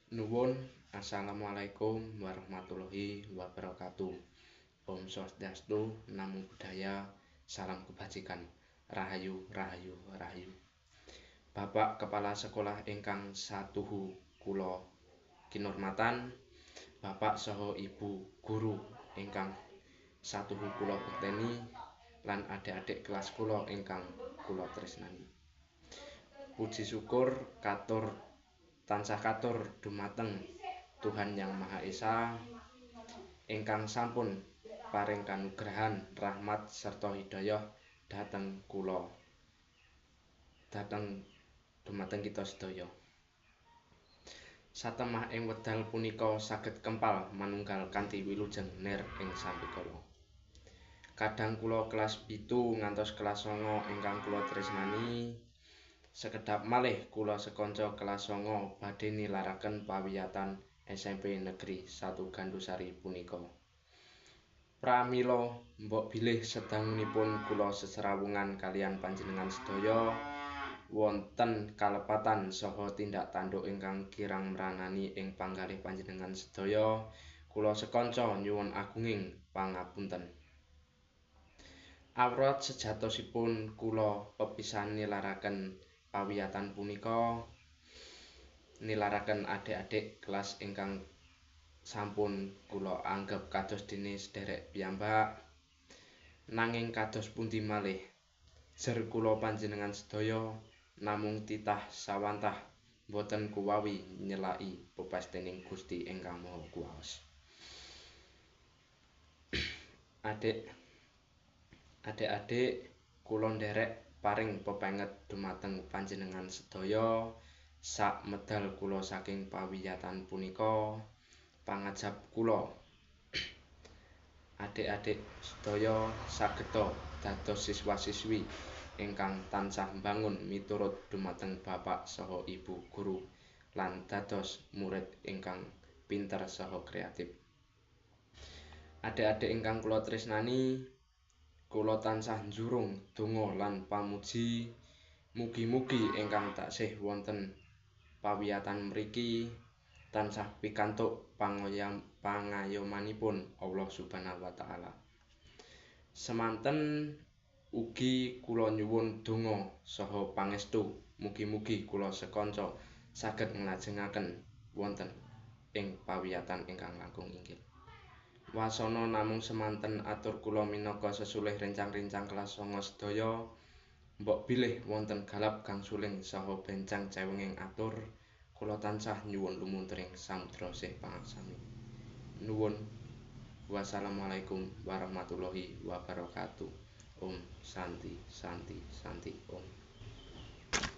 Nuwun, assalamualaikum warahmatullahi wabarakatuh. Om Swastiastu, Namo Buddhaya, salam kebajikan. Rahayu, rahayu, rahayu. Bapak Kepala Sekolah ingkang satuhu kula kinurmatan, Bapak saha Ibu guru ingkang satuhu kula bekteni, lan adik-adik kelas kula ingkang kula tresnani. Puji syukur tansah katur dumateng Tuhan Yang Maha Esa ingkang sampun paring kanugrahan, rahmat serta hidayah dumateng kita sedaya. Satemah ing wekdal punika saged kempal manunggal kanthi wilujeng nir ing sampikala. Kadang kula kelas 7 ngantos kelas 9 ingkang kula tresnani, sekedhap malih kula sekanca kelas 9 badhe nilaraken pawiyatan SMP Negeri 1 Gandusari punika. Pramila mbok bilih sedangunipun kula seserawungan kaliyan panjenengan sedaya wonten kalepatan saha tindak tanduk ingkang kirang mranani ing panggalih panjenengan sedaya, kula sekanca nyuwun agunging pangapunten. Awrat sejatosipun kula pepisan nilaraken pawiyatan punika, nilaraken adik-adik kelas ingkang sampun kula anggep kados dene sedherek piyambak. Nanging kados pundi malih, jer kula panjenengan sedaya namung titah sawantah boten kuwawi nyelaki pepestening Gusti ingkang Maha Kuwasa. Adik-adik kula nderek paring pepenget dumateng panjenengan sedaya sak medal kula saking pawiyatan punika. Pangajap kula adik-adik sedaya sageta dados siswa-siswi ingkang tansah mbangun miturut dumateng Bapak saha Ibu guru lan dados murid ingkang pinter saha kreatif. Adik-adik ingkang kula tresnani, kula tansah njurung donga lan pamuji mugi-mugi ingkang taksih wonten pawiyatan mriki tansah pikantuk pangayomanipun Allah Subhanahu wa taala. Semanten ugi kula nyuwun donga saha pangestu mugi-mugi kula sekanca saged nglajengaken wonten ing pawiyatan ingkang langkung inggil. Wasana namung semanten atur kula minangka sesulih rencang-rencang kelas 9 sedaya. Mbok bilih wonten galap gangsuling saha bencang cewenging atur, kula tansah nyuwun lumuntring samudra sih pangaksami. Nuwun. Wassalamualaikum warahmatullahi wabarakatuh. Om Santi Santi Santi Om.